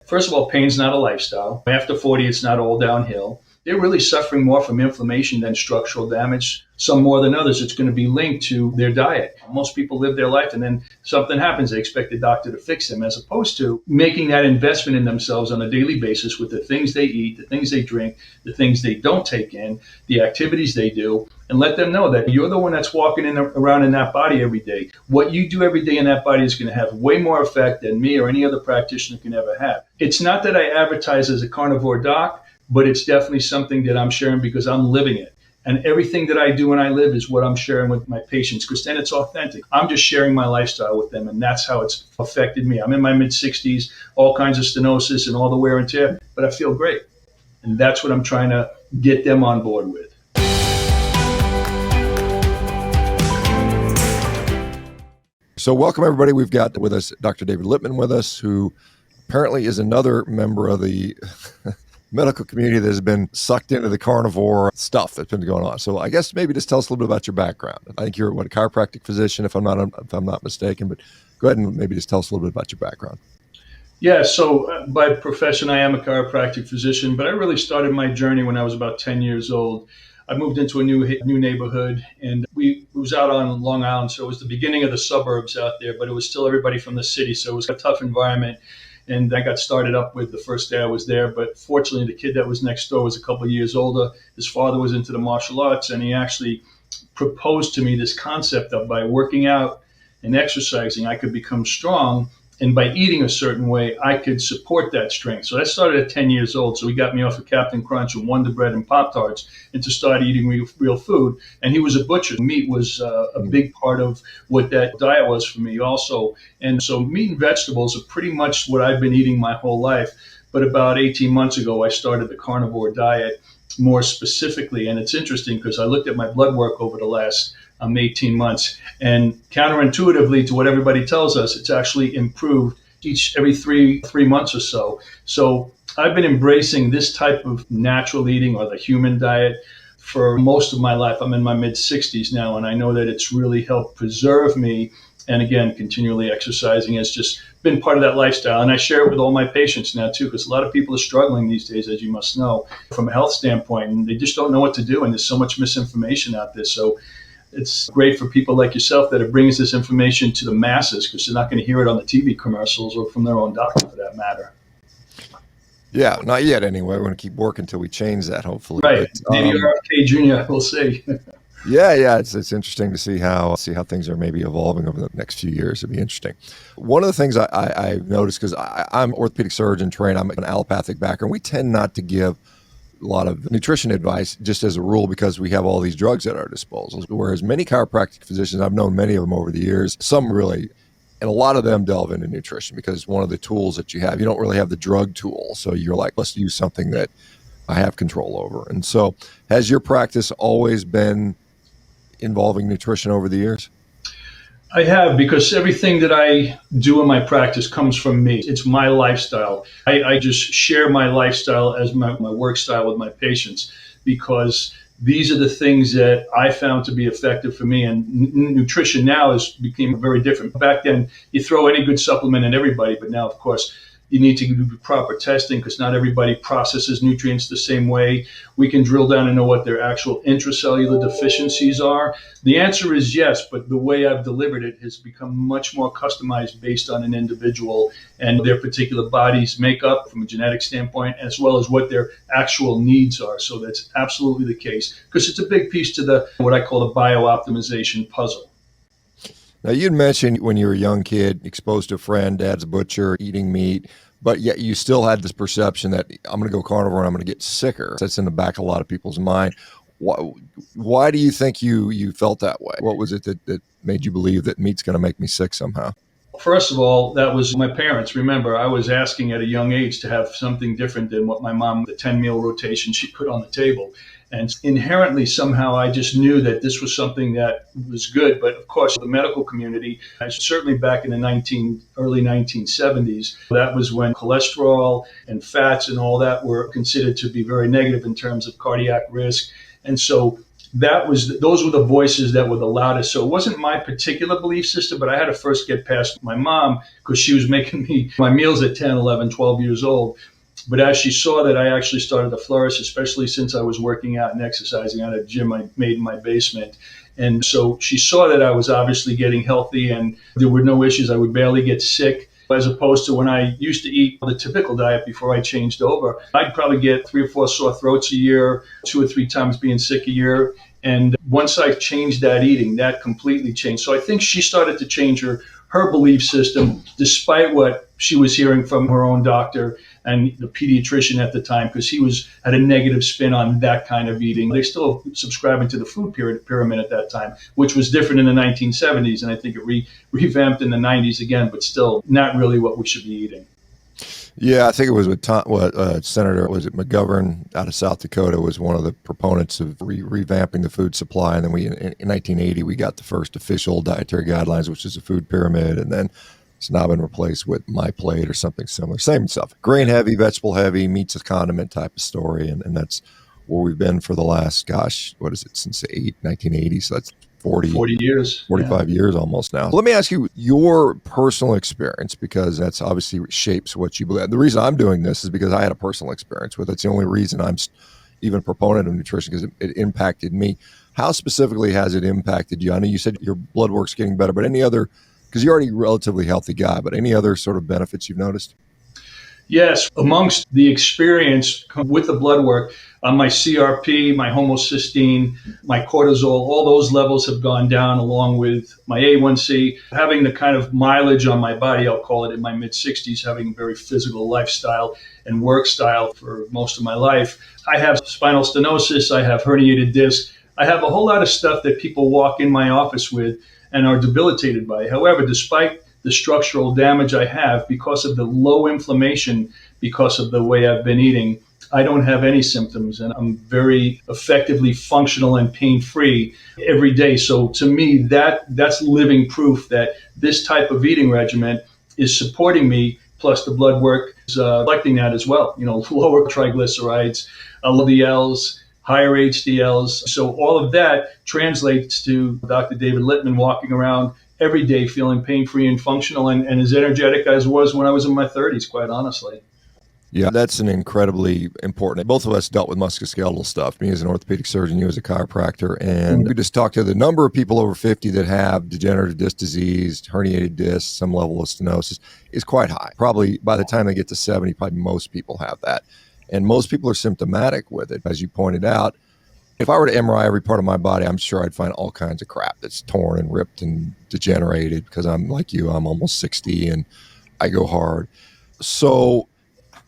First of all, pain's not a lifestyle. After 40, it's not all downhill. They're really suffering more from inflammation than structural damage. Some more than others, it's going to be linked to their diet. Most people live their life and then something happens, they expect the doctor to fix them, as opposed to making that investment in themselves on a daily basis with the things they eat, the things they drink, the things they don't take in, the activities they do, and let them know that you're the one that's walking around in that body every day. What you do every day in that body is going to have way more effect than me or any other practitioner can ever have. It's not that I advertise as a carnivore doc, but it's definitely something that I'm sharing because I'm living it. And everything that I do and I live is what I'm sharing with my patients, because then it's authentic. I'm just sharing my lifestyle with them, and that's how it's affected me. I'm in my mid-60s, all kinds of stenosis and all the wear and tear, but I feel great. And that's what I'm trying to get them on board with. So welcome, everybody. We've got with us Dr. David Lipman with us, who apparently is another member of the medical community that has been sucked into the carnivore stuff that's been going on. So I guess maybe just tell us a little bit about your background. I think you're a chiropractic physician, if I'm not mistaken, but go ahead and maybe just tell us a little bit about your background. Yeah, so by profession, I am a chiropractic physician, but I really started my journey when I was about 10 years old. I moved into a new neighborhood, and it was out on Long Island, so it was the beginning of the suburbs out there, but it was still everybody from the city, so it was a tough environment. And I got started up with the first day I was there. But fortunately, the kid that was next door was a couple of years older. His father was into the martial arts, and he actually proposed to me this concept of by working out and exercising, I could become strong. And by eating a certain way, I could support that strength. So that started at 10 years old. So he got me off of Captain Crunch and Wonder Bread and Pop-Tarts and to start eating real food. And he was a butcher. Meat was a big part of what that diet was for me also. And so meat and vegetables are pretty much what I've been eating my whole life. But about 18 months ago, I started the carnivore diet more specifically. And it's interesting because I looked at my blood work over the last 18 months. And counterintuitively to what everybody tells us, it's actually improved every three months or so. So I've been embracing this type of natural eating or the human diet for most of my life. I'm in my mid-60s now, and I know that it's really helped preserve me. And again, continually exercising has just been part of that lifestyle. And I share it with all my patients now, too, because a lot of people are struggling these days, as you must know, from a health standpoint, and they just don't know what to do. And there's so much misinformation out there. So it's great for people like yourself that it brings this information to the masses, because they're not going to hear it on the TV commercials or from their own doctor, for that matter. Yeah, not yet anyway. We're going to keep working until we change that, hopefully. Right. But, maybe RFK Jr., we'll see. Yeah. It's interesting to see how things are maybe evolving over the next few years. It'd be interesting. One of the things I noticed, because I'm an orthopedic surgeon trained, I'm an allopathic background. We tend not to give a lot of nutrition advice just as a rule because we have all these drugs at our disposal. Whereas many chiropractic physicians, I've known many of them over the years, some really, and a lot of them delve into nutrition because one of the tools that you have, you don't really have the drug tool. So you're like, let's use something that I have control over. And so has your practice always been involving nutrition over the years? I have, because everything that I do in my practice comes from me. It's my lifestyle. I just share my lifestyle as my work style with my patients, because these are the things that I found to be effective for me. And nutrition now became very different. Back then, you throw any good supplement in everybody, but now, of course, you need to do proper testing because not everybody processes nutrients the same way. We can drill down and know what their actual intracellular deficiencies are. The answer is yes, but the way I've delivered it has become much more customized based on an individual and their particular body's makeup from a genetic standpoint, as well as what their actual needs are. So that's absolutely the case, because it's a big piece to what I call the biooptimization puzzle. Now, you'd mentioned when you were a young kid, exposed to a friend, dad's a butcher, eating meat, but yet you still had this perception that I'm going to go carnivore and I'm going to get sicker. That's in the back of a lot of people's mind. Why do you think you felt that way? What was it that made you believe that meat's going to make me sick somehow? First of all, that was my parents. Remember, I was asking at a young age to have something different than what my mom, the 10-meal rotation she put on the table. And inherently, somehow, I just knew that this was something that was good. But of course, the medical community, certainly back in the early 1970s, that was when cholesterol and fats and all that were considered to be very negative in terms of cardiac risk. And so those were the voices that were the loudest. So it wasn't my particular belief system, but I had to first get past my mom because she was making me my meals at 10, 11, 12 years old. But as she saw that I actually started to flourish, especially since I was working out and exercising at a gym I made in my basement. And so she saw that I was obviously getting healthy and there were no issues. I would barely get sick, as opposed to when I used to eat the typical diet before I changed over. I'd probably get 3 or 4 sore throats a year, 2 or 3 times being sick a year. And once I changed that eating, that completely changed. So I think she started to change her belief system, despite what she was hearing from her own doctor and the pediatrician at the time, because he had a negative spin on that kind of eating. They still subscribing to the food pyramid at that time, which was different in the 1970s, and I think it revamped in the 90s again, but still not really what we should be eating. Yeah, I think it was with Senator, was it McGovern out of South Dakota was one of the proponents of revamping the food supply. And then in 1980, we got the first official dietary guidelines, which is a food pyramid. And then it's now been replaced with My Plate or something similar. Same stuff. Grain heavy, vegetable heavy, meats as condiment type of story. And that's where we've been for the last, what is it, since the 1980s. So that's 40 years, 45 years almost now. Let me ask you your personal experience, because that's obviously shapes what you believe. The reason I'm doing this is because I had a personal experience with it. It's the only reason I'm even a proponent of nutrition, because it impacted me. How specifically has it impacted you? I know you said your blood work's getting better, but any other, because you're already a relatively healthy guy, but any other sort of benefits you've noticed? Yes, amongst the experience with the blood work, my CRP, my homocysteine, my cortisol, all those levels have gone down, along with my A1C. Having the kind of mileage on my body, I'll call it, in my mid-60s, having a very physical lifestyle and work style for most of my life. I have spinal stenosis, I have herniated disc, I have a whole lot of stuff that people walk in my office with and are debilitated by. However, despite the structural damage I have because of the low inflammation, because of the way I've been eating, I don't have any symptoms, and I'm very effectively functional and pain-free every day. So to me, that's living proof that this type of eating regimen is supporting me, plus the blood work is reflecting that as well. Lower triglycerides, LDLs, higher HDLs. So all of that translates to Dr. David Lipman walking around every day feeling pain-free and functional and as energetic as I was when I was in my 30s, quite honestly. Yeah, that's an incredibly important. Both of us dealt with musculoskeletal stuff. Me as an orthopedic surgeon, you as a chiropractor. And we just talked to the number of people over 50 that have degenerative disc disease, herniated discs, some level of stenosis is quite high. Probably by the time they get to 70, probably most people have that. And most people are symptomatic with it. As you pointed out, if I were to MRI every part of my body, I'm sure I'd find all kinds of crap that's torn and ripped and degenerated, because I'm like you, I'm almost 60 and I go hard. So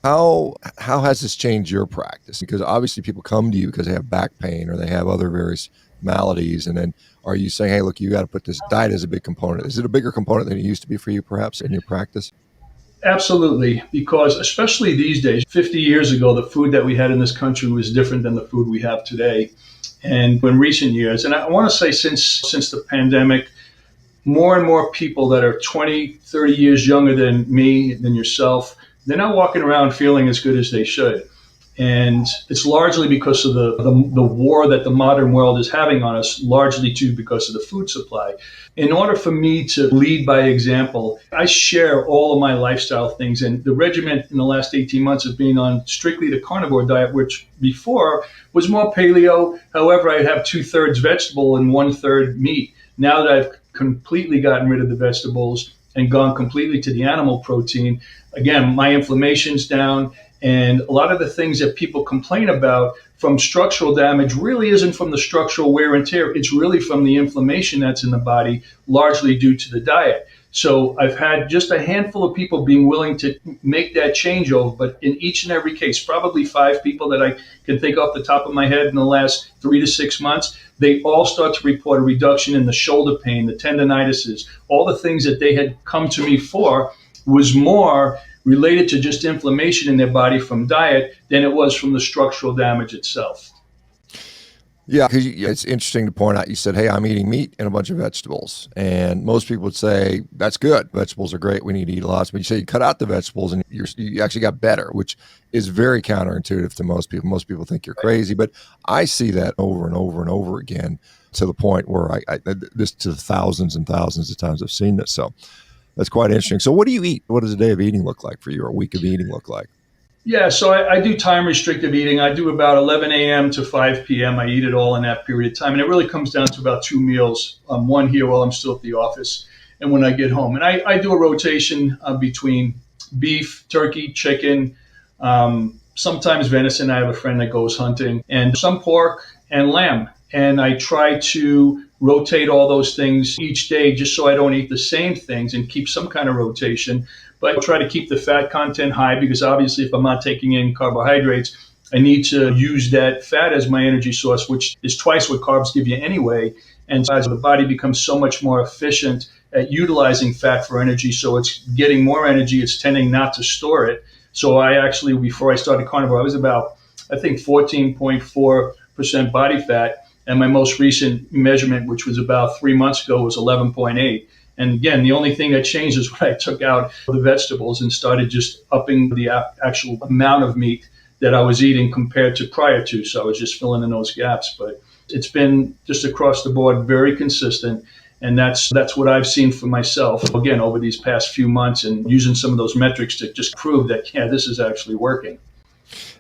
how has this changed your practice? Because obviously people come to you because they have back pain or they have other various maladies. And then are you saying, hey, look, you got to put this diet as a big component? Is it a bigger component than it used to be for you, perhaps, in your practice? Absolutely, because especially these days, 50 years ago, the food that we had in this country was different than the food we have today. And in recent years, and I want to say since the pandemic, more and more people that are 20, 30 years younger than me, than yourself, they're not walking around feeling as good as they should. And it's largely because of the war that the modern world is having on us, largely too because of the food supply. In order for me to lead by example, I share all of my lifestyle things. And the regimen in the last 18 months has been on strictly the carnivore diet, which before was more paleo. However, I'd have 2/3 vegetable and 1/3 meat. Now that I've completely gotten rid of the vegetables and gone completely to the animal protein, again, my inflammation's down. And a lot of the things that people complain about from structural damage really isn't from the structural wear and tear. It's really from the inflammation that's in the body, largely due to the diet. So I've had just a handful of people being willing to make that changeover, but in each and every case, probably 5 people that I can think off the top of my head in the last 3 to 6 months, they all start to report a reduction in the shoulder pain, the tendinitises, all the things that they had come to me for was more related to just inflammation in their body from diet than it was from the structural damage itself. Yeah, because it's interesting to point out. You said, "Hey, I'm eating meat and a bunch of vegetables," and most people would say that's good. Vegetables are great. We need to eat lots. But you say you cut out the vegetables and you actually got better, which is very counterintuitive to most people. Most people think you're crazy, but I see that over and over and over again to the point where I this to thousands and thousands of times I've seen this. So that's quite interesting. So what do you eat? What does a day of eating look like for you, or a week of eating look like? Yeah, so I do time restrictive eating. I do about 11 a.m. to 5 p.m. I eat it all in that period of time. And it really comes down to about two meals, one here while I'm still at the office and when I get home. And I do a rotation between beef, turkey, chicken, sometimes venison. I have a friend that goes hunting, and some pork and lamb. And I try to rotate all those things each day just so I don't eat the same things and keep some kind of rotation. But I try to keep the fat content high because obviously if I'm not taking in carbohydrates, I need to use that fat as my energy source, which is twice what carbs give you anyway. And as the body becomes so much more efficient at utilizing fat for energy, so it's getting more energy, it's tending not to store it. So I actually, before I started carnivore, I was about, I think, 14.4% body fat. And my most recent measurement, which was about 3 months ago, was 11.8. And again, the only thing that changed is when I took out the vegetables and started just upping the actual amount of meat that I was eating compared to prior to. So I was just filling in those gaps. But it's been just across the board very consistent. And that's what I've seen for myself, again, over these past few months and using some of those metrics to just prove that, yeah, this is actually working.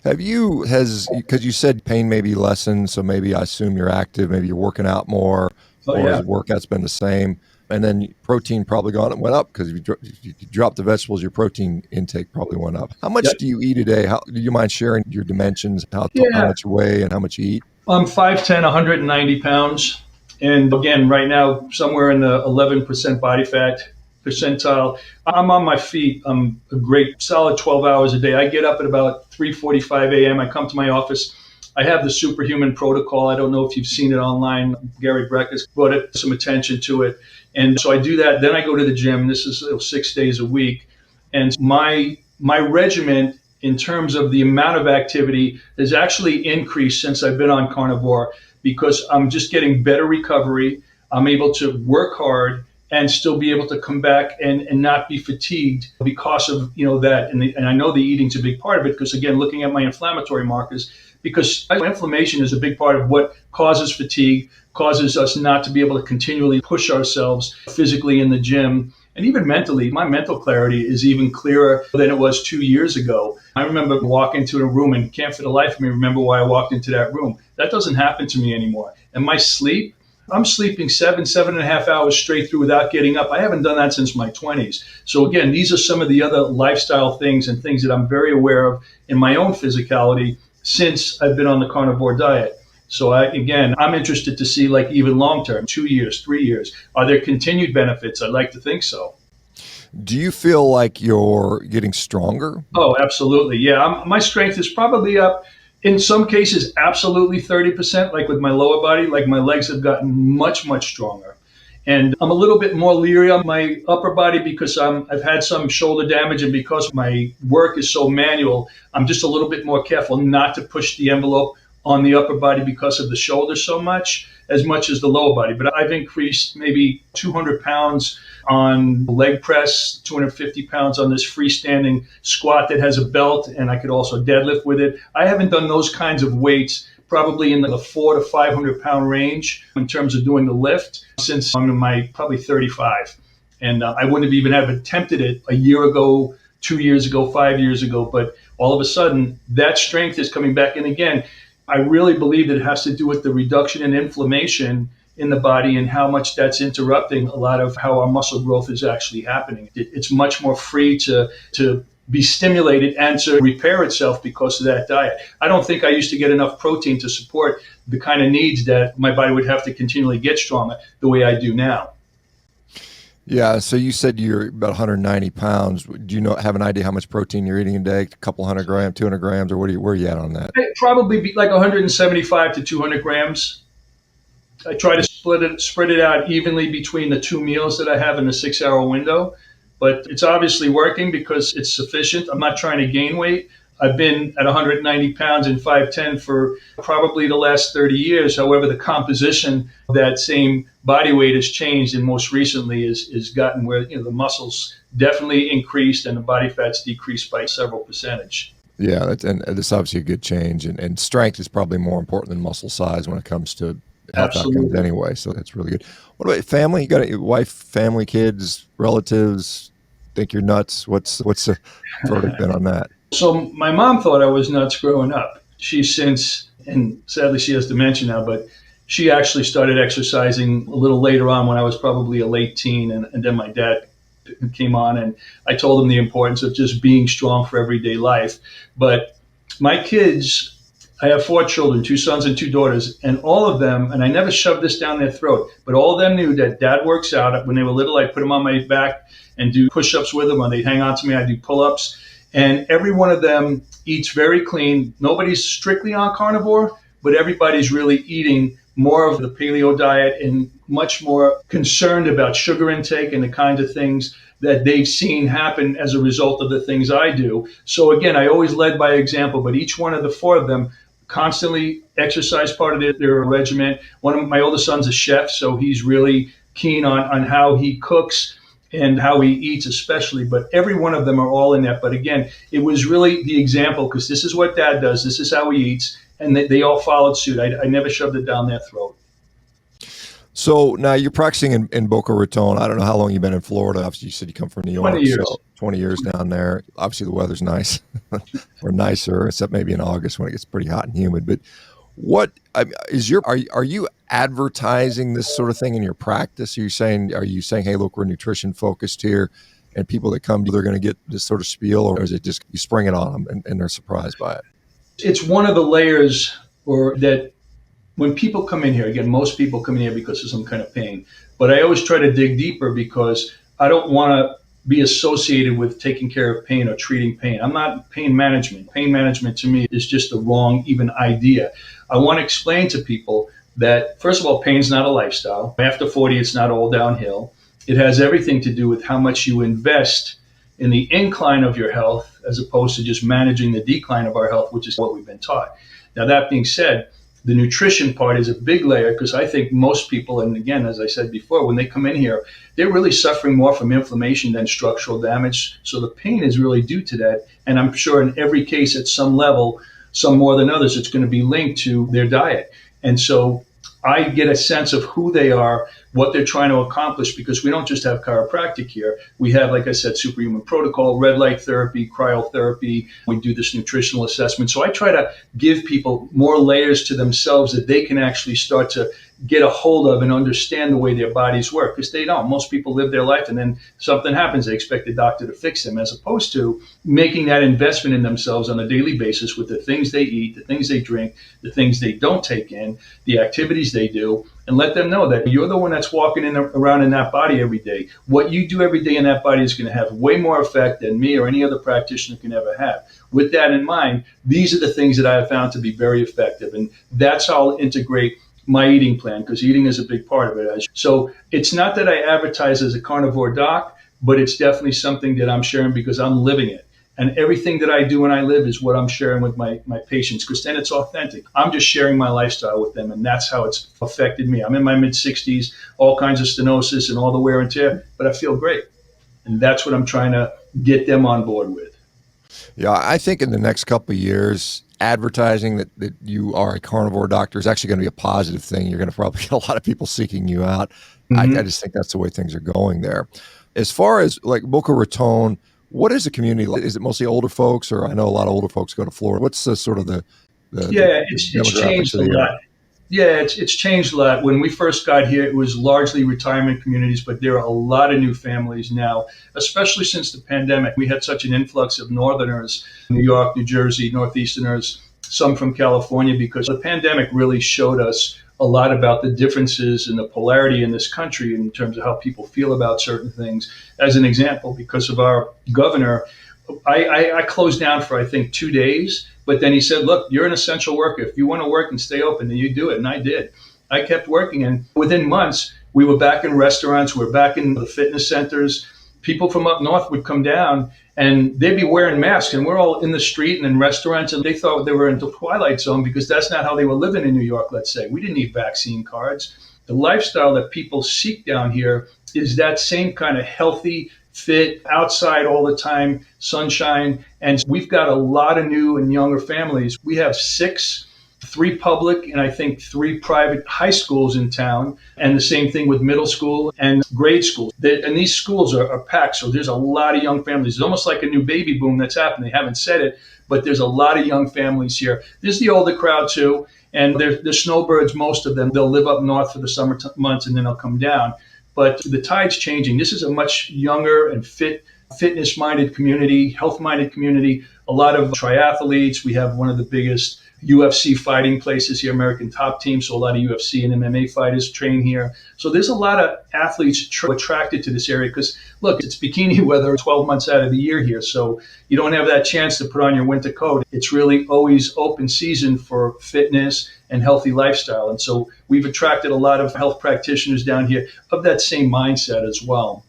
Because you said pain may be lessened, so maybe I assume you're active, maybe you're working out more, Oh, or has yeah. the workout's been the same? And then protein probably went up because if you dropped the vegetables, your protein intake probably went up. How much Yep. do you eat a day? Do you mind sharing your dimensions, how Yeah. much you weigh and how much you eat? I'm 5'10", 190 pounds. And again, right now, somewhere in the 11% body fat percentile. I'm on my feet. I'm a great solid 12 hours a day. I get up at about 3:45 a.m. I come to my office. I have the superhuman protocol. I don't know if you've seen it online. Gary Breck has brought some attention to it. And so I do that. Then I go to the gym. This is 6 days a week. And my regimen in terms of the amount of activity has actually increased since I've been on carnivore because I'm just getting better recovery. I'm able to work hard and still be able to come back and not be fatigued because of that. And I know the eating's a big part of it because, again, looking at my inflammatory markers, because inflammation is a big part of what causes fatigue, causes us not to be able to continually push ourselves physically in the gym. And even mentally, my mental clarity is even clearer than it was 2 years ago. I remember walking into a room and can't for the life of me remember why I walked into that room. That doesn't happen to me anymore. And my sleep, I'm sleeping 7.5 hours straight through without getting up. I haven't done that since my 20s. So again, these are some of the other lifestyle things and things that I'm very aware of in my own physicality since I've been on the carnivore diet. So I'm interested to see, like, even long term, 2 years, 3 years, are there continued benefits? I'd like to think so. Do you feel like you're getting stronger? Oh, absolutely. Yeah. My strength is probably up in some cases, absolutely 30%, like with my lower body, like my legs have gotten much, much stronger. And I'm a little bit more leery on my upper body because I've had some shoulder damage. And because my work is so manual, I'm just a little bit more careful not to push the envelope on the upper body because of the shoulder so much as the lower body. But I've increased maybe 200 pounds on leg press, 250 pounds on this freestanding squat that has a belt, and I could also deadlift with it. I haven't done those kinds of weights probably in the 400 to 500 pound range in terms of doing the lift since I'm in my probably 35. And I wouldn't have even have attempted it a year ago, 2 years ago, 5 years ago. But all of a sudden, that strength is coming back. And again, I really believe that it has to do with the reduction in inflammation in the body and how much that's interrupting a lot of how our muscle growth is actually happening. It's much more free to be stimulated and to repair itself because of that diet. I don't think I used to get enough protein to support the kind of needs that my body would have to continually get stronger the way I do now. Yeah. So you said you're about 190 pounds. Do you have an idea how much protein you're eating a day? A couple 100 grams, 200 grams, or where are you at on that? It'd probably be like 175 to 200 grams. I try to spread it out evenly between the two meals that I have in the 6 hour window, but it's obviously working because it's sufficient. I'm not trying to gain weight. I've been at 190 pounds and 5'10" for probably the last 30 years. However, the composition of that same body weight has changed, and most recently is gotten where the muscles definitely increased and the body fat's decreased by several percentage. Yeah, and that's obviously a good change. And strength is probably more important than muscle size when it comes to health outcomes Absolutely. anyway. So that's really good. What about family? You got a wife, family, kids, relatives? Think you're nuts? What's the verdict been on that? So my mom thought I was nuts growing up. She's since, and sadly she has dementia now, but she actually started exercising a little later on when I was probably a late teen. And then my dad came on, and I told him the importance of just being strong for everyday life. But my kids, I have 4 children, 2 sons and 2 daughters, and all of them, and I never shoved this down their throat, but all of them knew that dad works out. When they were little, I'd put them on my back and do push-ups with them, or they'd hang on to me, I'd do pull-ups. And every one of them eats very clean. Nobody's strictly on carnivore, but everybody's really eating more of the paleo diet and much more concerned about sugar intake and the kinds of things that they've seen happen as a result of the things I do. So again, I always led by example, but each one of the 4 of them constantly exercise part of their regimen. One of my oldest son's a chef, so he's really keen on how he cooks and how he eats especially, but every one of them are all in that. But again, it was really the example, because this is what dad does, this is how he eats, and they all followed suit. I never shoved it down their throat. So now you're practicing in Boca Raton. I don't know how long you've been in Florida. Obviously, you said you come from New York. 20 years. So 20 years down there. Obviously, the weather's nice or nicer, except maybe in August when it gets pretty hot and humid. But what is are you advertising this sort of thing in your practice? Are you saying, hey, look, we're nutrition focused here, and people that come, they're going to get this sort of spiel, or is it just you spring it on them and they're surprised by it? It's one of the layers, or that when people come in here, again, most people come in here because of some kind of pain, but I always try to dig deeper because I don't want to be associated with taking care of pain or treating pain. I'm not pain management. Pain management to me is just the wrong even idea. I want to explain to people that, first of all, pain's not a lifestyle. After 40, it's not all downhill. It has everything to do with how much you invest in the incline of your health as opposed to just managing the decline of our health, which is what we've been taught. Now, that being said, the nutrition part is a big layer, because I think most people, and again, as I said before, when they come in here, they're really suffering more from inflammation than structural damage. So the pain is really due to that. And I'm sure in every case at some level, some more than others, it's going to be linked to their diet. And so I get a sense of who they are, what they're trying to accomplish, because we don't just have chiropractic here. We have, like I said, superhuman protocol, red light therapy, cryotherapy. We do this nutritional assessment. So I try to give people more layers to themselves that they can actually start to get a hold of and understand the way their bodies work, because they don't. Most people live their life and then something happens, they expect the doctor to fix them, as opposed to making that investment in themselves on a daily basis with the things they eat, the things they drink, the things they don't take in, the activities they do, and let them know that you're the one that's walking around in that body every day. What you do every day in that body is going to have way more effect than me or any other practitioner can ever have. With that in mind, these are the things that I have found to be very effective, and that's how I'll integrate my eating plan, because eating is a big part of it. So it's not that I advertise as a carnivore doc, but it's definitely something that I'm sharing because I'm living it. And everything that I do and I live is what I'm sharing with my patients, because then it's authentic. I'm just sharing my lifestyle with them, and that's how it's affected me. I'm in my mid-60s, all kinds of stenosis and all the wear and tear, but I feel great. And that's what I'm trying to get them on board with. Yeah, I think in the next couple of years, advertising that you are a carnivore doctor is actually going to be a positive thing. You're going to probably get a lot of people seeking you out. I just think that's the way things are going there. As far as like Boca Raton, what is the community like? Is it mostly older folks, or I know a lot of older folks go to Florida? What's the sort of the it's changed a lot. Yeah, it's changed a lot. When we first got here, it was largely retirement communities, but there are a lot of new families now, especially since the pandemic. We had such an influx of Northerners, New York, New Jersey, Northeasterners, some from California, because the pandemic really showed us a lot about the differences in the polarity in this country in terms of how people feel about certain things. As an example, because of our governor, I closed down for, I think, 2 days, but then he said, look, you're an essential worker. If you want to work and stay open, then you do it. And I did. I kept working. And within months, we were back in restaurants. We were back in the fitness centers. people from up north would come down and they'd be wearing masks, and we're all in the street and in restaurants, and they thought they were in the twilight zone because that's not how they were living in New York. Let's say we didn't need vaccine cards. The lifestyle that people seek down here is that same kind of healthy, fit, outside all the time, sunshine. And we've got a lot of new and younger families. We have six, three public and I think three private high schools in town, and the same thing with middle school and grade school. And these schools are packed, so there's a lot of young families. It's almost like a new baby boom that's happening. They haven't said it, but there's a lot of young families here. There's the older crowd too, and they're snowbirds, most of them. They'll live up north for the summer months and then they'll come down. But the tide's changing. This is a much younger and fitness-minded community, health-minded community. A lot of triathletes. We have one of the biggest UFC fighting places here, American Top Team. So a lot of UFC and MMA fighters train here. So there's a lot of athletes attracted to this area because, look, it's bikini weather 12 months out of the year here. So you don't have that chance to put on your winter coat. It's really always open season for fitness and healthy lifestyle. And so we've attracted a lot of health practitioners down here of that same mindset as well.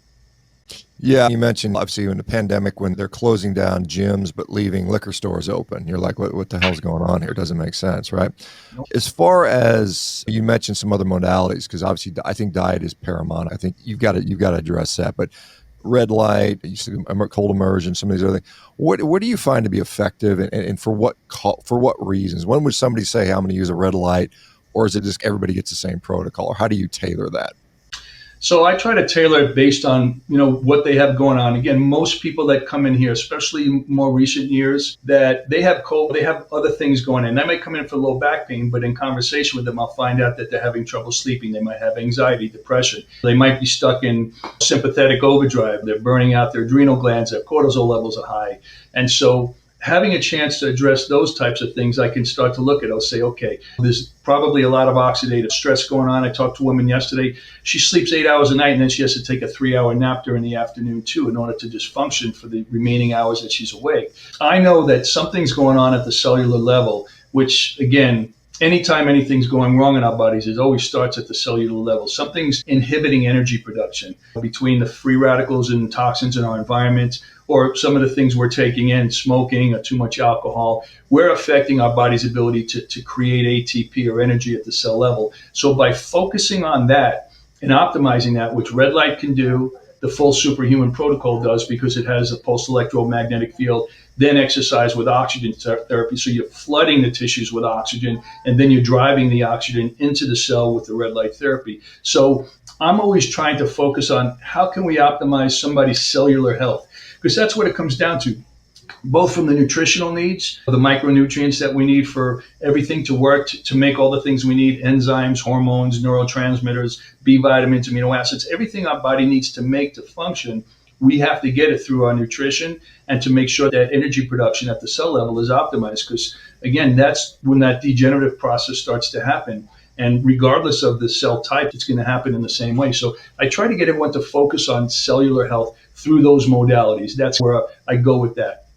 Yeah, you mentioned obviously in the pandemic when they're closing down gyms but leaving liquor stores open. You're like, what the hell's going on here? It doesn't make sense, right? Nope. As far as you mentioned some other modalities, because obviously I think diet is paramount. I think you've got to address that. But red light, you see cold immersion, some of these other things. What do you find to be effective, and for what reasons? When would somebody say, hey, I'm going to use a red light, or is it just everybody gets the same protocol, or how do you tailor that? So I try to tailor it based on, what they have going on. Again, most people that come in here, especially more recent years, that they have cold, they have other things going on. They might come in for low back pain, but in conversation with them, I'll find out that they're having trouble sleeping. They might have anxiety, depression. They might be stuck in sympathetic overdrive. They're burning out their adrenal glands. Their cortisol levels are high. And so having a chance to address those types of things, I can start to look at. I'll say, okay, there's probably a lot of oxidative stress going on. I talked to a woman yesterday. She sleeps 8 hours a night, and then she has to take a 3-hour nap during the afternoon too in order to just function for the remaining hours that she's awake. I know that something's going on at the cellular level, which again, anytime anything's going wrong in our bodies, it always starts at the cellular level. Something's inhibiting energy production between the free radicals and toxins in our environment, or some of the things we're taking in, smoking or too much alcohol. We're affecting our body's ability to create ATP or energy at the cell level. So by focusing on that and optimizing that, which red light can do, the full superhuman protocol does because it has a pulse electromagnetic field, then exercise with oxygen therapy. So you're flooding the tissues with oxygen, and then you're driving the oxygen into the cell with the red light therapy. So I'm always trying to focus on how can we optimize somebody's cellular health, because that's what it comes down to, both from the nutritional needs, the micronutrients that we need for everything to work, to make all the things we need, enzymes, hormones, neurotransmitters, B vitamins, amino acids, everything our body needs to make to function. We have to get it through our nutrition and to make sure that energy production at the cell level is optimized, because again, that's when that degenerative process starts to happen. And regardless of the cell type, it's going to happen in the same way. So I try to get everyone to focus on cellular health through those modalities. That's where I go with that.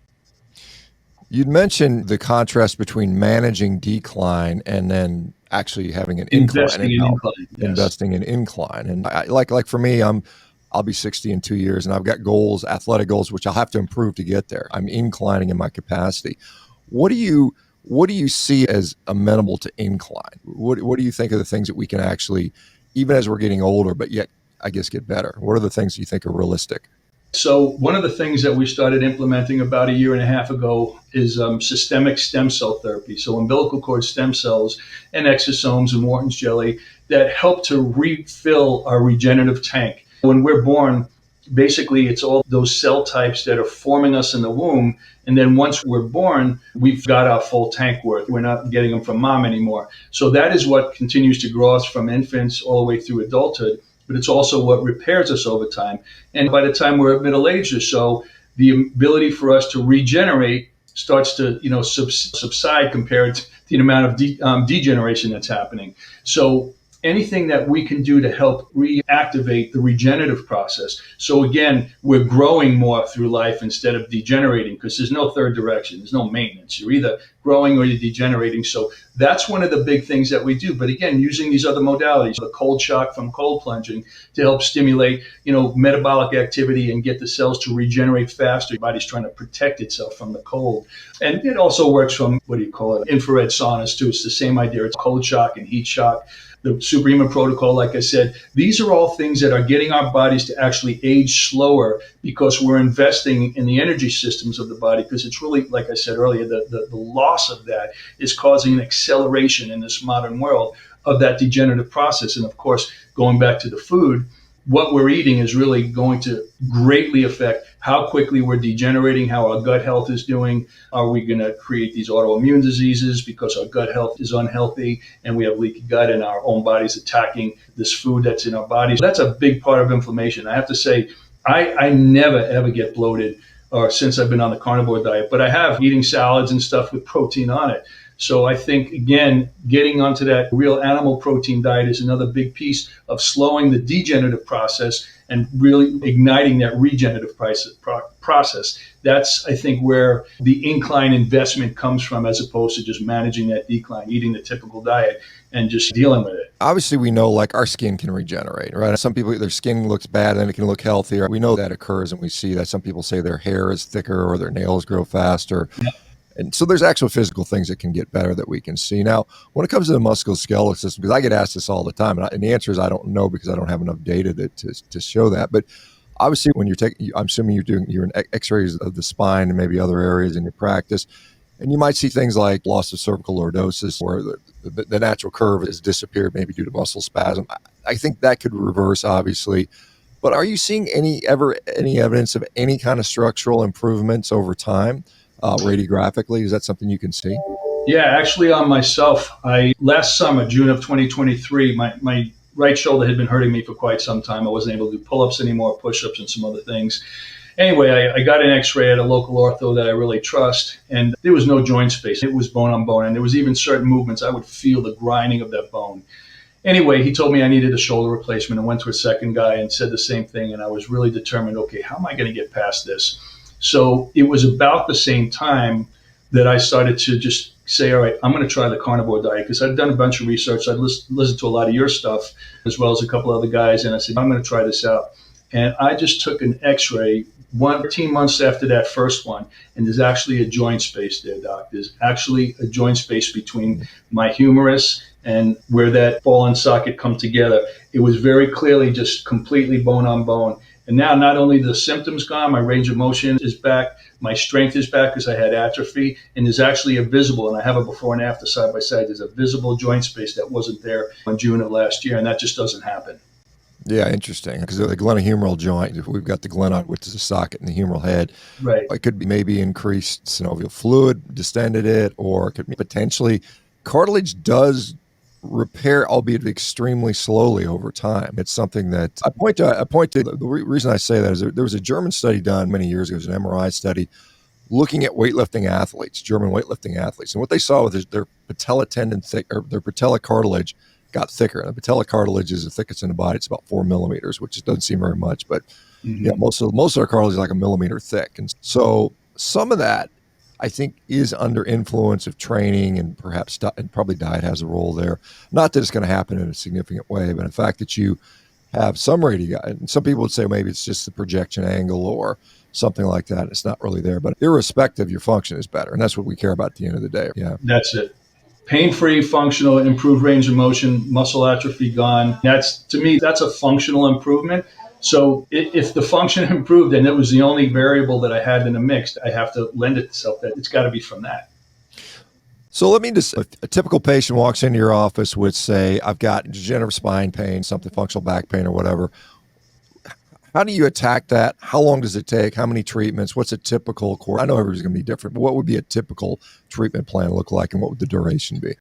You'd mentioned the contrast between managing decline and then actually having an Investing in incline. incline, yes. Investing in incline. And like for me, I'll be 60 in 2 years, and I've got goals, athletic goals, which I'll have to improve to get there. I'm inclining in my capacity. What do you see as amenable to incline? What do you think are the things that we can actually, even as we're getting older, but yet I guess get better? What are the things you think are realistic? So one of the things that we started implementing about 1.5 years ago is systemic stem cell therapy. So umbilical cord stem cells and exosomes and Wharton's jelly that help to refill our regenerative tank. When we're born, basically it's all those cell types that are forming us in the womb. And then once we're born, we've got our full tank worth. We're not getting them from mom anymore. So that is what continues to grow us from infants all the way through adulthood. But it's also what repairs us over time. And by the time we're at middle age or so, the ability for us to regenerate starts to subside compared to the amount of degeneration that's happening. So anything that we can do to help reactivate the regenerative process. So again, we're growing more through life instead of degenerating, because there's no third direction. There's no maintenance. You're either growing or you're degenerating. So that's one of the big things that we do. But again, using these other modalities, the cold shock from cold plunging to help stimulate, metabolic activity and get the cells to regenerate faster. Your body's trying to protect itself from the cold. And it also works from, infrared saunas too. It's the same idea. It's cold shock and heat shock. The superhuman protocol, like I said, these are all things that are getting our bodies to actually age slower, because we're investing in the energy systems of the body. Because it's really, like I said earlier, the loss of that is causing an acceleration in this modern world of that degenerative process. And of course, going back to the food, what we're eating is really going to greatly affect how quickly we're degenerating, how our gut health is doing. Are we going to create these autoimmune diseases because our gut health is unhealthy and we have leaky gut and our own body's attacking this food that's in our bodies? That's a big part of inflammation. I have to say, I never, ever get bloated or since I've been on the carnivore diet, but I have eating salads and stuff with protein on it. So I think, again, getting onto that real animal protein diet is another big piece of slowing the degenerative process and really igniting that regenerative process. That's, I think, where the incline investment comes from, as opposed to just managing that decline, eating the typical diet and just dealing with it. Obviously, we know like our skin can regenerate, right? Some people, their skin looks bad and then it can look healthier. We know that occurs, and we see that some people say their hair is thicker or their nails grow faster. Yeah. And so there's actual physical things that can get better that we can see. Now, when it comes to the musculoskeletal system, because I get asked this all the time, and the answer is I don't know, because I don't have enough data to show that. But obviously, when you're taking, I'm assuming you're in x-rays of the spine and maybe other areas in your practice, and you might see things like loss of cervical lordosis, where the natural curve has disappeared, maybe due to muscle spasm. I think that could reverse, obviously. But are you seeing any evidence of any kind of structural improvements over time? Radiographically, is that something you can see? Yeah, actually on myself, last summer, June of 2023, my right shoulder had been hurting me for quite some time. I wasn't able to do pull-ups anymore, push-ups, and some other things. Anyway, I got an x-ray at a local ortho that I really trust, and there was no joint space. It was bone on bone, and there was even certain movements. I would feel the grinding of that bone. Anyway, he told me I needed a shoulder replacement. I went to a second guy and said the same thing, and I was really determined, okay, how am I going to get past this? So it was about the same time that I started to just say, all right, I'm going to try the carnivore diet, because I'd done a bunch of research. I'd listened to a lot of your stuff, as well as a couple other guys, and I said, I'm going to try this out. And I just took an x-ray 13 months after that first one, and there's actually a joint space there, Doc. There's actually a joint space between my humerus and where that ball and socket come together. It was very clearly just completely bone on bone. And now not only the symptoms gone, my range of motion is back, my strength is back because I had atrophy, and there's actually a visible, and I have a before and after side by side, there's a visible joint space that wasn't there in June of last year, and that just doesn't happen. Yeah, interesting. Because the glenohumeral joint, if we've got the glenoid, which is a socket in the humeral head, right, it could be maybe increased synovial fluid, distended it, or it could be potentially cartilage does repair, albeit extremely slowly over time. It's something that I point to. The reason I say that is there was a German study done many years ago. It was an MRI study looking at weightlifting athletes, German weightlifting athletes, and what they saw was their patella tendon or their patella cartilage got thicker. And the patella cartilage is the thickest in the body. It's about 4 millimeters, which doesn't seem very much, but yeah, most of our cartilage is like a millimeter thick, and so some of that, I think, is under influence of training, and perhaps and probably diet has a role there. Not that it's going to happen in a significant way, but the fact that you have some and some people would say maybe it's just the projection angle or something like that. It's not really there, but irrespective, your function is better, and that's what we care about at the end of the day. Yeah, that's it. Pain-free, functional, improved range of motion, muscle atrophy gone. To me, that's a functional improvement. So if the function improved and it was the only variable that I had in the mix, I have to lend itself that it's got to be from that. So let me just, a typical patient walks into your office with, say, I've got degenerative spine pain, something functional back pain or whatever. How do you attack that? How long does it take? How many treatments? What's a typical course? I know everybody's going to be different, but what would be a typical treatment plan look like, and what would the duration be?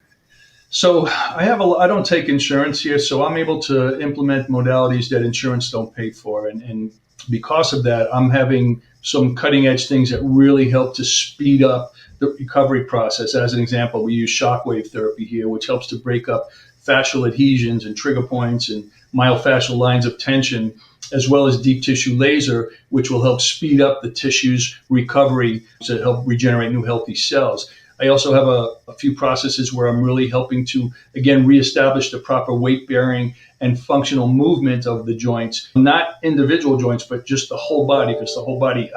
So I don't take insurance here, so I'm able to implement modalities that insurance don't pay for. And because of that, I'm having some cutting edge things that really help to speed up the recovery process. As an example, we use shockwave therapy here, which helps to break up fascial adhesions and trigger points and myofascial lines of tension, as well as deep tissue laser, which will help speed up the tissue's recovery to help regenerate new healthy cells. I also have a few processes where I'm really helping to, again, reestablish the proper weight bearing and functional movement of the joints, not individual joints, but just the whole body, because the whole body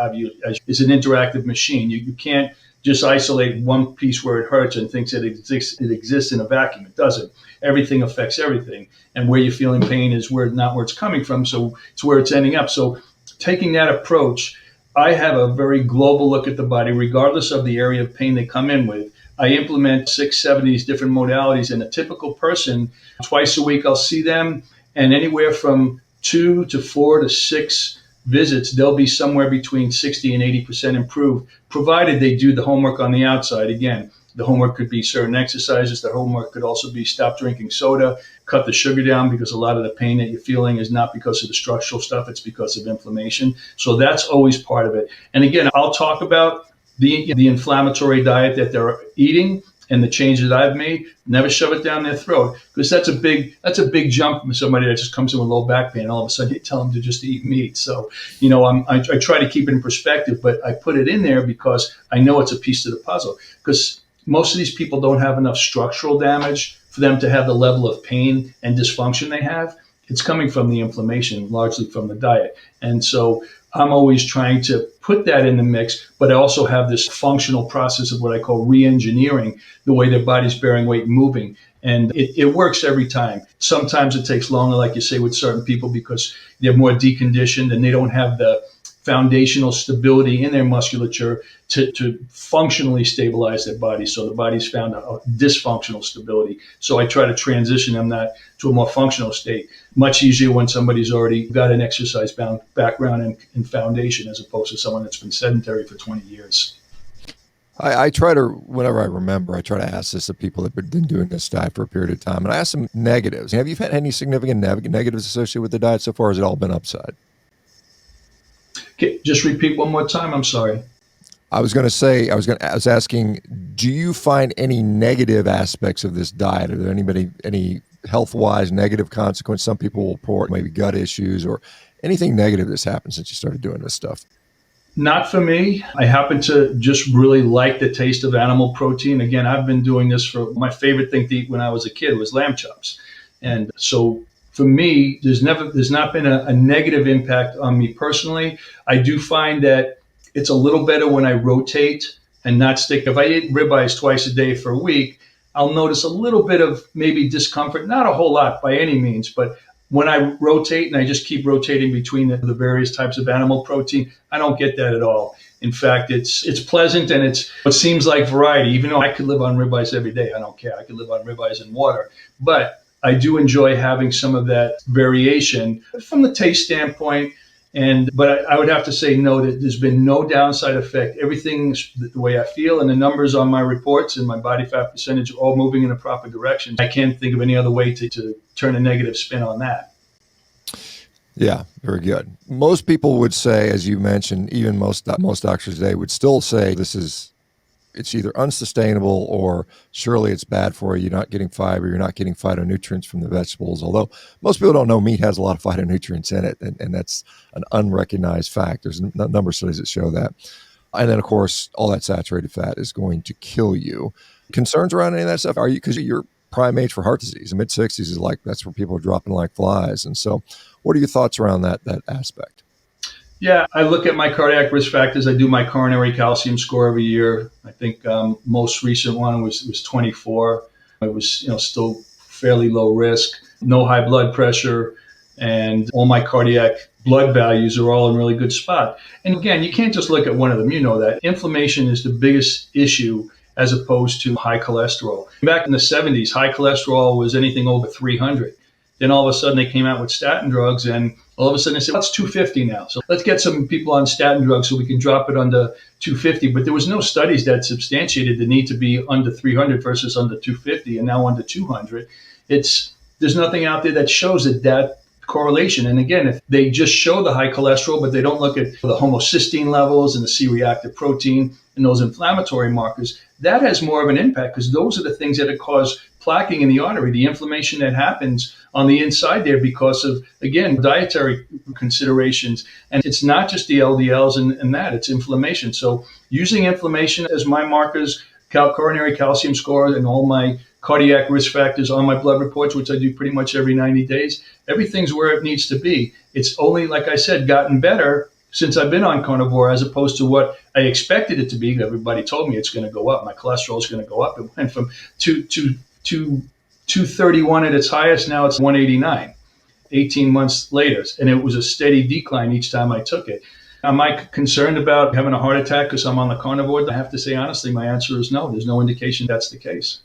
is an interactive machine. You can't just isolate one piece where it hurts and thinks it exists in a vacuum. It doesn't. Everything affects everything. And where you're feeling pain is not where it's coming from. So it's where it's ending up. So taking that approach, I have a very global look at the body, regardless of the area of pain they come in with. I implement 6, 7 of these different modalities. And a typical person, twice a week, I'll see them. And anywhere from 2 to 4 to 6 visits, they'll be somewhere between 60 and 80% improved, provided they do the homework on the outside. Again, the homework could be certain exercises. The homework could also be stop drinking soda, cut the sugar down, because a lot of the pain that you're feeling is not because of the structural stuff, it's because of inflammation. So that's always part of it. And again, I'll talk about the inflammatory diet that they're eating and the changes that I've made. Never shove it down their throat, because that's a big jump from somebody that just comes in with low back pain. All of a sudden you tell them to just eat meat. So, I try to keep it in perspective, but I put it in there because I know it's a piece of the puzzle, because most of these people don't have enough structural damage for them to have the level of pain and dysfunction they have. It's coming from the inflammation, largely from the diet. And so I'm always trying to put that in the mix, but I also have this functional process of what I call re-engineering the way their body's bearing weight and moving. And it works every time. Sometimes it takes longer, like you say, with certain people, because they're more deconditioned and they don't have the foundational stability in their musculature to functionally stabilize their body. So the body's found a dysfunctional stability. So I try to transition them to a more functional state. Much easier when somebody's already got an exercise background and foundation, as opposed to someone that's been sedentary for 20 years. I try to, whenever I remember, I try to ask this of people that have been doing this diet for a period of time. And I ask them negatives. Have you had any significant negatives associated with the diet so far? Has it all been upside? Okay, just repeat one more time. I'm sorry. I was asking, do you find any negative aspects of this diet? Are there any health-wise negative consequence? Some people will report maybe gut issues or anything negative that's happened since you started doing this stuff. Not for me. I happen to just really like the taste of animal protein. Again, I've been doing this for my favorite thing to eat when I was a kid was lamb chops. And so for me, there's not been a negative impact on me personally. I do find that it's a little better when I rotate and not stick. If I eat ribeyes twice a day for a week, I'll notice a little bit of maybe discomfort, not a whole lot by any means, but when I rotate and I just keep rotating between the various types of animal protein, I don't get that at all. In fact, it's pleasant and it seems like variety. Even though I could live on ribeyes every day, I don't care. I could live on ribeyes and water. But I do enjoy having some of that variation from the taste standpoint. But I would have to say no, that there's been no downside effect. Everything's the way I feel, and the numbers on my reports and my body fat percentage are all moving in the proper direction. I can't think of any other way to turn a negative spin on that. Yeah, very good. Most people would say, as you mentioned, even most doctors today would still say it's either unsustainable or surely it's bad for you. You're not getting fiber. You're not getting phytonutrients from the vegetables. Although most people don't know meat has a lot of phytonutrients in it, and that's an unrecognized fact. There's a number of studies that show that. And then, of course, all that saturated fat is going to kill you. Concerns around any of that stuff? Are you, because you're prime age for heart disease? The mid-60s is that's where people are dropping like flies. And so what are your thoughts around that aspect? Yeah, I look at my cardiac risk factors. I do my coronary calcium score every year. I think most recent one was 24. It was still fairly low risk, no high blood pressure, and all my cardiac blood values are all in really good spot. And again, you can't just look at one of them. You know that inflammation is the biggest issue as opposed to high cholesterol. Back in the 70s, high cholesterol was anything over 300. Then all of a sudden they came out with statin drugs, and all of a sudden they said, well, it's 250 now. So let's get some people on statin drugs so we can drop it under 250. But there was no studies that substantiated the need to be under 300 versus under 250 and now under 200. There's nothing out there that shows that correlation. And again, if they just show the high cholesterol, but they don't look at the homocysteine levels and the C-reactive protein, and those inflammatory markers, that has more of an impact because those are the things that cause plaquing in the artery, the inflammation that happens on the inside there because of, again, dietary considerations. And it's not just the LDLs and that, it's inflammation. So using inflammation as my markers, coronary calcium score, and all my cardiac risk factors on my blood reports, which I do pretty much every 90 days, everything's where it needs to be. It's only, like I said, gotten better since I've been on carnivore as opposed to what I expected it to be. Everybody told me it's going to go up. My cholesterol is going to go up. It went from 231 at its highest. Now it's 189, 18 months later. And it was a steady decline each time I took it. Am I concerned about having a heart attack because I'm on the carnivore? I have to say, honestly, my answer is no. There's no indication that's the case.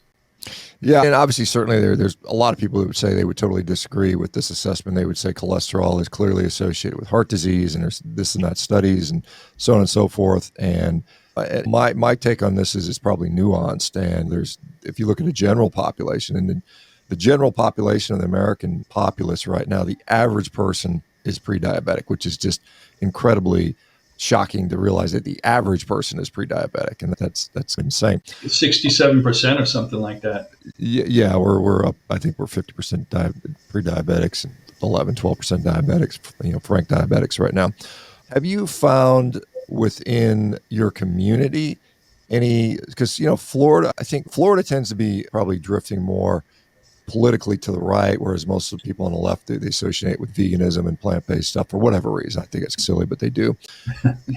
Yeah, and obviously, certainly there's a lot of people who would say they would totally disagree with this assessment. They would say cholesterol is clearly associated with heart disease, and there's this and that studies, and so on and so forth. And my take on this is it's probably nuanced. And if you look at the general population, and the general population of the American populace right now, the average person is pre-diabetic, which is just incredibly shocking to realize that the average person is pre-diabetic, and that's insane. 67% or something like that. Yeah, we're up. I think we're 50% pre-diabetics and 12% diabetics. Frank diabetics right now. Have you found within your community any? Because Florida, I think Florida tends to be probably drifting more politically to the right, whereas most of the people on the left, they associate with veganism and plant-based stuff for whatever reason. I think it's silly, but they do.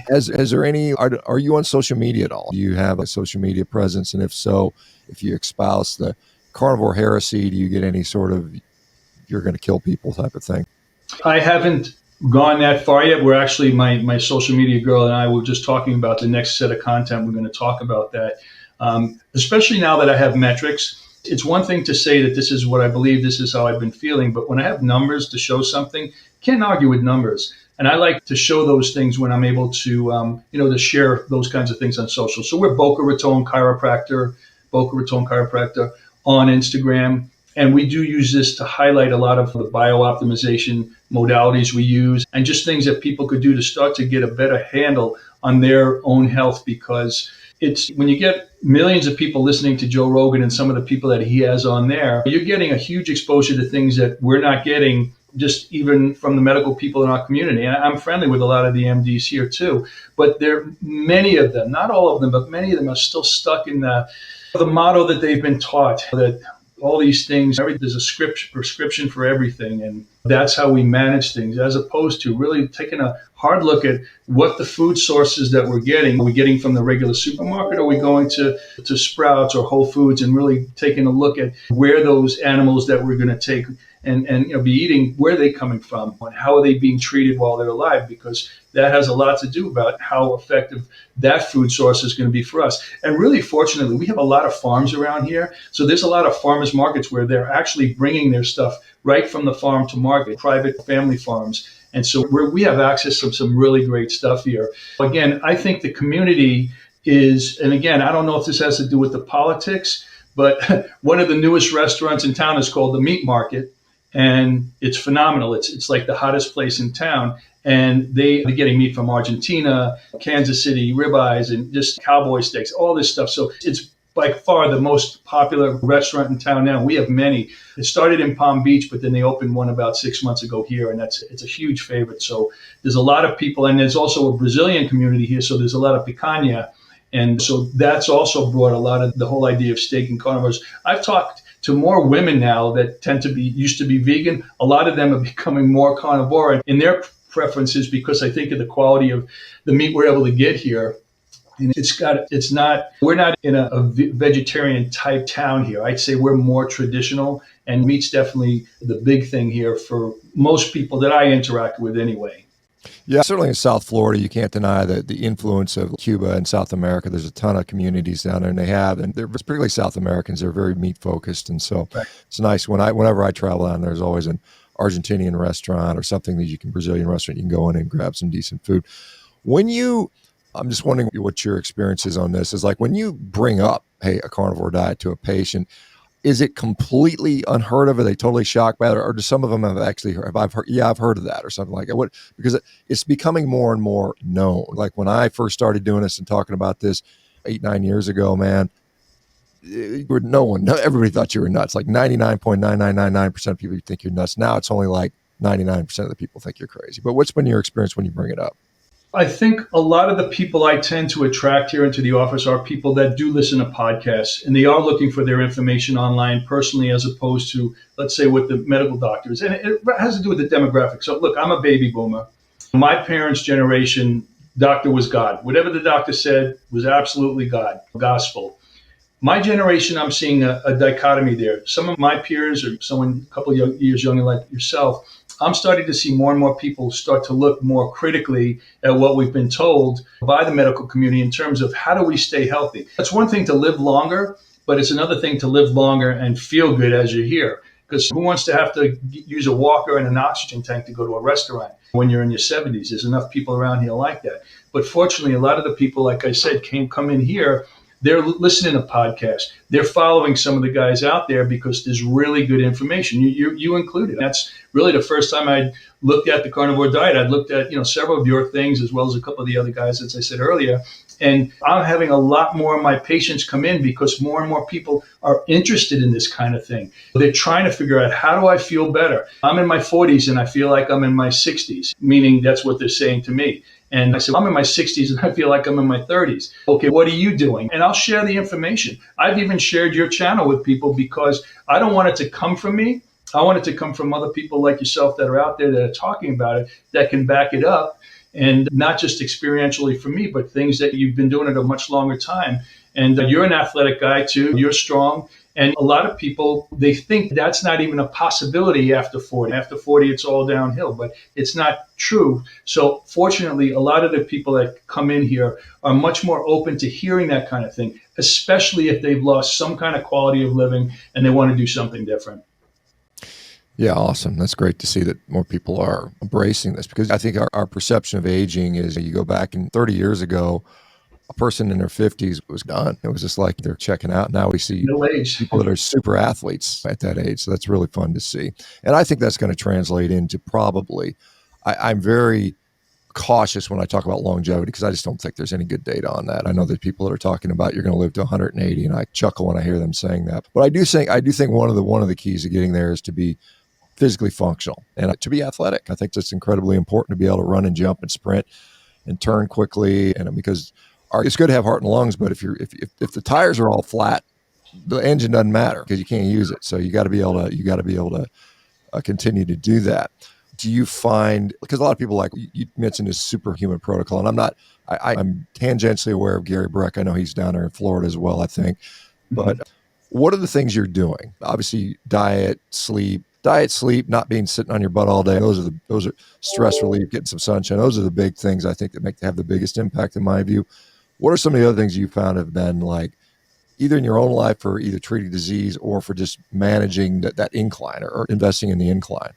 Has there any, are you on social media at all? Do you have a social media presence? And if so, if you espouse the carnivore heresy, do you get any sort of, you're going to kill people type of thing? I haven't gone that far yet. We're actually, my social media girl and I were just talking about the next set of content. We're going to talk about that, especially now that I have metrics. It's one thing to say that this is what I believe, this is how I've been feeling, but when I have numbers to show something, can't argue with numbers. And I like to show those things when I'm able to, to share those kinds of things on social. So we're Boca Raton Chiropractor on Instagram. And we do use this to highlight a lot of the biooptimization modalities we use and just things that people could do to start to get a better handle on their own health, because it's when you get millions of people listening to Joe Rogan and some of the people that he has on there, you're getting a huge exposure to things that we're not getting just even from the medical people in our community. And I'm friendly with a lot of the MDs here too, but many of them, not all of them, but many of them are still stuck in the motto that they've been taught, that all these things, there's a prescription for everything. And that's how we manage things, as opposed to really taking a hard look at what the food sources that we're getting. Are we getting from the regular supermarket? Or are we going to Sprouts or Whole Foods and really taking a look at where those animals that we're going to take and be eating, where are they coming from and how are they being treated while they're alive? Because that has a lot to do about how effective that food source is going to be for us. And really, fortunately, we have a lot of farms around here. So there's a lot of farmers markets where they're actually bringing their stuff right from the farm to market, private family farms. And so we have access to some really great stuff here. Again, I think the community is, and again, I don't know if this has to do with the politics, but one of the newest restaurants in town is called the Meat Market. And it's phenomenal. It's like the hottest place in town. And they're getting meat from Argentina, Kansas City, ribeyes, and just cowboy steaks, all this stuff. So it's by far the most popular restaurant in town now. We have many. It started in Palm Beach, but then they opened one about 6 months ago here, and it's a huge favorite. So there's a lot of people, and there's also a Brazilian community here, so there's a lot of picanha. And so that's also brought a lot of the whole idea of steak and carnivores. I've talked to more women now that used to be vegan. A lot of them are becoming more carnivore in their preferences because I think of the quality of the meat we're able to get here. And we're not in a vegetarian type town here. I'd say we're more traditional, and meat's definitely the big thing here for most people that I interact with anyway. Yeah, certainly in South Florida, you can't deny the influence of Cuba and South America. There's a ton of communities down there, and they're particularly South Americans. They're very meat focused, and so right. It's nice whenever I travel down, there's always an Argentinian restaurant or something Brazilian restaurant you can go in and grab some decent food. I'm just wondering what your experience is on this. Is like when you bring up, hey, a carnivore diet to a patient, is it completely unheard of? Are they totally shocked by it? Or do some of them I've heard of that or something like that? Because it's becoming more and more known. Like when I first started doing this and talking about this, 8, 9 years ago, man, everybody thought you were nuts. Like 99.9999% of people think you're nuts. Now it's only like 99% of the people think you're crazy. But what's been your experience when you bring it up? I think a lot of the people I tend to attract here into the office are people that do listen to podcasts, and they are looking for their information online personally, as opposed to, let's say, with the medical doctors. And it has to do with the demographics. So look, I'm a baby boomer. My parents' generation, doctor was God. Whatever the doctor said was absolutely God, gospel. My generation, I'm seeing a dichotomy there. Some of my peers, or someone a couple of years younger like yourself, I'm starting to see more and more people start to look more critically at what we've been told by the medical community in terms of how do we stay healthy. It's one thing to live longer, but it's another thing to live longer and feel good as you're here. Because who wants to have to use a walker and an oxygen tank to go to a restaurant when you're in your 70s? There's enough people around here like that. But fortunately, a lot of the people, like I said, come in here. They're listening to podcasts. They're following some of the guys out there because there's really good information. You included. That's really the first time I looked at the carnivore diet. I'd looked at several of your things as well as a couple of the other guys, as I said earlier. And I'm having a lot more of my patients come in because more and more people are interested in this kind of thing. They're trying to figure out, how do I feel better? I'm in my 40s and I feel like I'm in my 60s, meaning that's what they're saying to me. And I said, I'm in my 60s and I feel like I'm in my 30s. Okay, what are you doing? And I'll share the information. I've even shared your channel with people because I don't want it to come from me. I want it to come from other people like yourself that are out there that are talking about it, that can back it up. And not just experientially for me, but things that you've been doing at a much longer time. And you're an athletic guy too. You're strong. And a lot of people, they think that's not even a possibility after 40. After 40, it's all downhill, but it's not true. So fortunately, a lot of the people that come in here are much more open to hearing that kind of thing, especially if they've lost some kind of quality of living and they want to do something different. Yeah, awesome. That's great to see that more people are embracing this, because I think our perception of aging is, you go back and 30 years ago, a person in their 50s was done. It was just like they're checking out. Now we see No age. people that are super athletes at that age. So that's really fun to see. And I think that's going to translate into probably, I'm very cautious when I talk about longevity because I just don't think there's any good data on that. I know that people that are talking about you're going to live to 180, and I chuckle when I hear them saying that. But I do think one of the keys to getting there is to be physically functional and to be athletic. I think that's incredibly important, to be able to run and jump and sprint and turn quickly. And because it's good to have heart and lungs, but if the tires are all flat, the engine doesn't matter because you can't use it. So you got to be able to continue to do that. Do you find, because a lot of people, like you mentioned, this superhuman protocol, and I'm tangentially aware of Gary Breck. I know he's down there in Florida as well, I think. But what are the things you're doing? Obviously, diet, sleep, not being sitting on your butt all day. Those are stress relief, getting some sunshine. Those are the big things I think that have the biggest impact in my view. What are some of the other things you found have been, like, either in your own life for either treating disease or for just managing that incline or investing in the incline?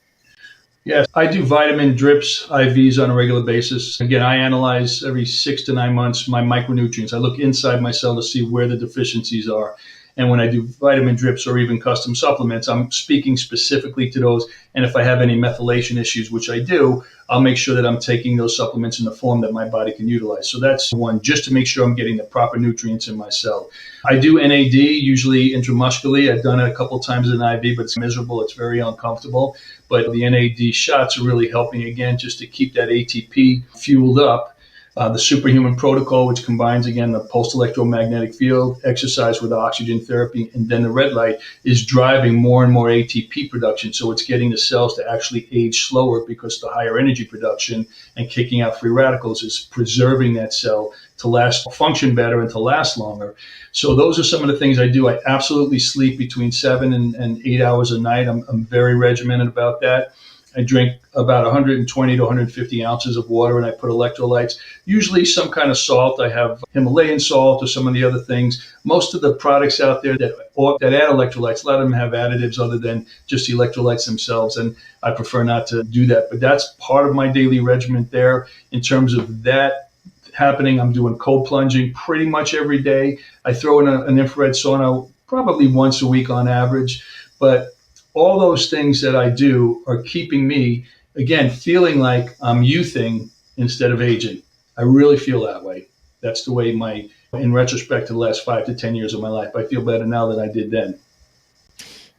Yes, I do vitamin drips, IVs on a regular basis. Again, I analyze every 6 to 9 months my micronutrients. I look inside my cell to see where the deficiencies are. And when I do vitamin drips or even custom supplements, I'm speaking specifically to those. And if I have any methylation issues, which I do, I'll make sure that I'm taking those supplements in the form that my body can utilize. So that's one, just to make sure I'm getting the proper nutrients in my cell. I do NAD, usually intramuscularly. I've done it a couple of times in IV, but it's miserable. It's very uncomfortable. But the NAD shots are really helping, again, just to keep that ATP fueled up. The superhuman protocol, which combines, again, the pulsed electromagnetic field, exercise with oxygen therapy, and then the red light, is driving more and more ATP production. So it's getting the cells to actually age slower because the higher energy production and kicking out free radicals is preserving that cell to function better and to last longer. So those are some of the things I do. I absolutely sleep between 7 and 8 hours a night. I'm very regimented about that. I drink about 120 to 150 ounces of water, and I put electrolytes, usually some kind of salt. I have Himalayan salt or some of the other things. Most of the products out there that add electrolytes, a lot of them have additives other than just the electrolytes themselves, and I prefer not to do that. But that's part of my daily regimen there. In terms of that happening, I'm doing cold plunging pretty much every day. I throw in an infrared sauna probably once a week on average, but all those things that I do are keeping me, again, feeling like I'm youthing instead of aging. I really feel that way. That's the way my in retrospect to the last 5 to 10 years of my life. I feel better now than I did then.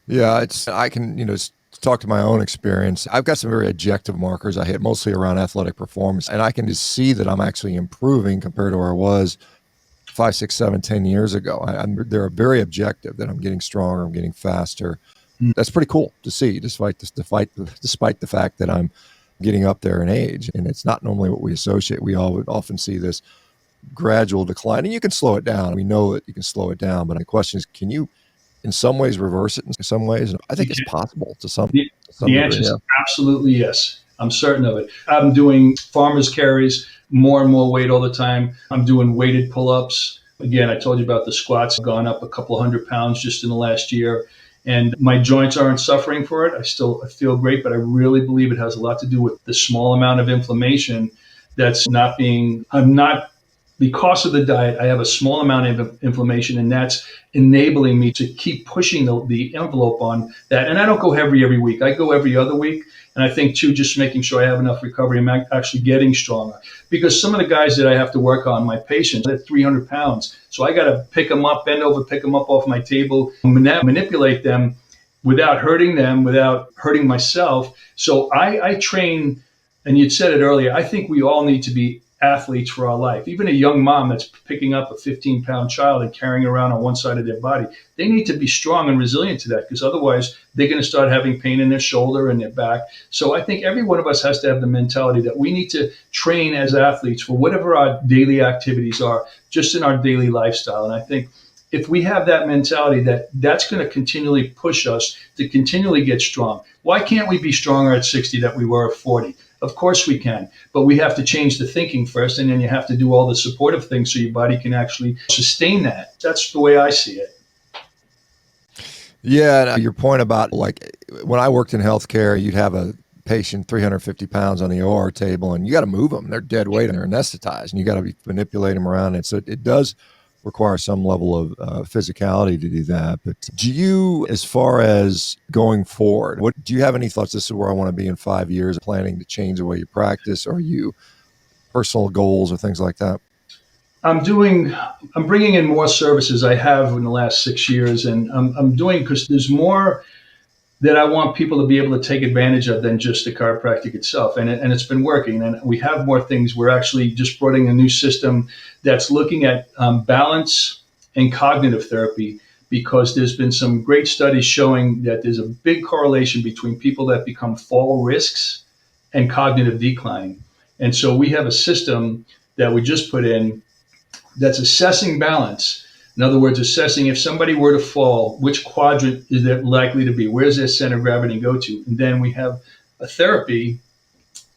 Yeah, I can, talk to my own experience. I've got some very objective markers I hit mostly around athletic performance, and I can just see that I'm actually improving compared to where I was 5, 6, 7, 10 years ago. They're very objective, that I'm getting stronger, I'm getting faster. That's pretty cool to see, despite the fact that I'm getting up there in age. And it's not normally what we associate. We all would often see this gradual decline, and you can slow it down. We know that you can slow it down, but the question is, can you in some ways reverse it in some ways? And I think it's possible to some The degree. answer is absolutely yes. I'm certain of it. I'm doing farmer's carries, more and more weight all the time. I'm doing weighted pull-ups. Again, I told you about the squats. I've gone up a couple of 100 pounds just in the last year. And my joints aren't suffering for it. I feel great, but I really believe it has a lot to do with the small amount of inflammation I'm not, because of the diet, I have a small amount of inflammation, and that's enabling me to keep pushing the envelope on that. And I don't go every week. I go every other week. And I think, too, just making sure I have enough recovery, I'm actually getting stronger. Because some of the guys that I have to work on, my patients, they're 300 pounds. So I got to pick them up, bend over, pick them up off my table, manipulate them without hurting them, without hurting myself. So I train, and you said it earlier, I think we all need to be athletes for our life. Even a young mom that's picking up a 15-pound child and carrying around on one side of their body, they need to be strong and resilient to that, because otherwise they're going to start having pain in their shoulder and their back. So I think every one of us has to have the mentality that we need to train as athletes for whatever our daily activities are, just in our daily lifestyle. And I think if we have that mentality, that's going to continually push us to continually get strong. Why can't we be stronger at 60 that we were at 40? Of course we can, but we have to change the thinking first, and then you have to do all the supportive things so your body can actually sustain that. That's the way I see it. Yeah, and your point about, like, when I worked in healthcare, you'd have a patient 350 pounds on the OR table, and you got to move them. They're dead weight and they're anesthetized, and you got to manipulate them around. And so it does require some level of physicality to do that. But do you, as far as going forward, do you have any thoughts? This is where I want to be in 5 years, planning to change the way you practice, or you personal goals or things like that? I'm bringing in more services I have in the last 6 years, and I'm doing, because there's more that I want people to be able to take advantage of than just the chiropractic itself. And it's been working. And we have more things. We're actually just brought in a new system that's looking at balance and cognitive therapy, because there's been some great studies showing that there's a big correlation between people that become fall risks and cognitive decline. And so we have a system that we just put in that's assessing balance. In other words, assessing if somebody were to fall, which quadrant is it likely to be? Where's their center of gravity go to? And then we have a therapy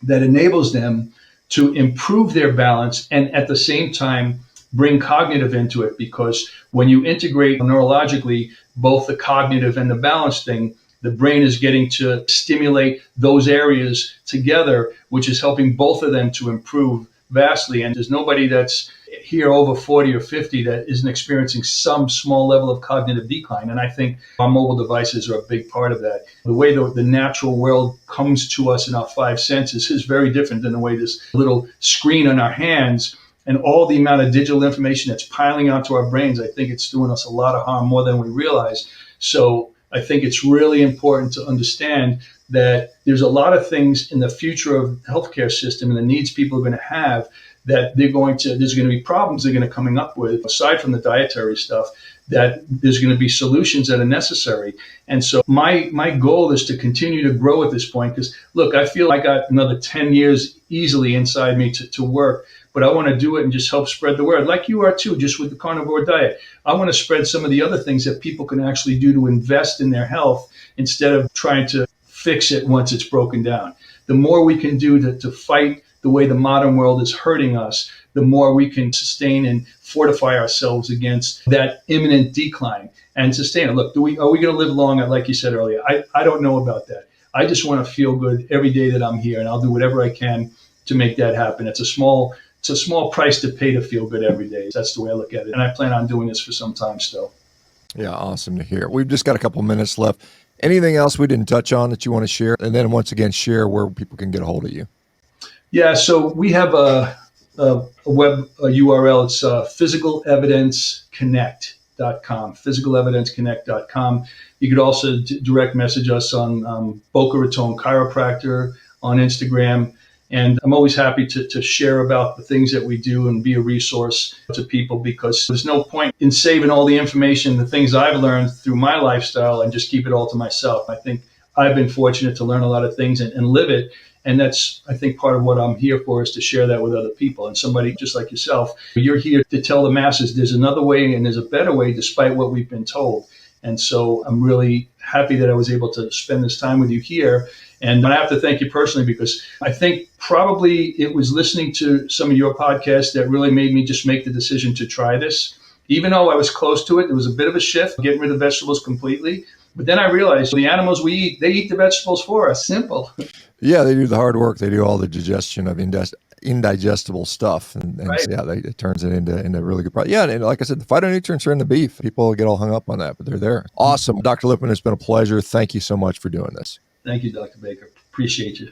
that enables them to improve their balance and at the same time bring cognitive into it. Because when you integrate neurologically both the cognitive and the balance thing, the brain is getting to stimulate those areas together, which is helping both of them to improve vastly. And there's nobody that's here over 40 or 50 that isn't experiencing some small level of cognitive decline. And I think our mobile devices are a big part of that. The way the natural world comes to us in our five senses is very different than the way this little screen on our hands and all the amount of digital information that's piling onto our brains. I think it's doing us a lot of harm, more than we realize. So I think it's really important to understand that there's a lot of things in the future of the healthcare system and the needs people are going to have that there's going to be problems they're going to coming up with, aside from the dietary stuff, that there's going to be solutions that are necessary. And so my goal is to continue to grow at this point, because look, I feel I got another 10 years easily inside me to work, but I want to do it and just help spread the word, like you are too, just with the carnivore diet. I want to spread some of the other things that people can actually do to invest in their health instead of trying to fix it once it's broken down. The more we can do to fight the way the modern world is hurting us, the more we can sustain and fortify ourselves against that imminent decline and sustain it. Look, are we going to live long? Like you said earlier, I don't know about that. I just want to feel good every day that I'm here, and I'll do whatever I can to make that happen. It's a small price to pay to feel good every day. That's the way I look at it. And I plan on doing this for some time still. Yeah, awesome to hear. We've just got a couple minutes left. Anything else we didn't touch on that you want to share? And then once again, share where people can get a hold of you. Yeah, so we have a web URL. It's physicalevidenceconnect.com, physicalevidenceconnect.com. You could also direct message us on Boca Raton Chiropractor on Instagram. And I'm always happy to share about the things that we do and be a resource to people, because there's no point in saving all the information, the things I've learned through my lifestyle, and just keep it all to myself. I think I've been fortunate to learn a lot of things and live it. And that's, I think, part of what I'm here for, is to share that with other people. And somebody just like yourself, you're here to tell the masses there's another way and there's a better way despite what we've been told. And so I'm really happy that I was able to spend this time with you here. And I have to thank you personally, because I think probably it was listening to some of your podcasts that really made me just make the decision to try this. Even though I was close to it, there was a bit of a shift, getting rid of vegetables completely. But then I realized the animals we eat, they eat the vegetables for us. Simple. Yeah, they do the hard work. They do all the digestion of indigestible stuff, and Right. yeah, it turns it into a really good product. Yeah, and like I said, the phytonutrients are in the beef. People get all hung up on that, but they're there. Awesome, Dr. Lipman, it's been a pleasure. Thank you so much for doing this. Thank you, Dr. Baker. Appreciate you.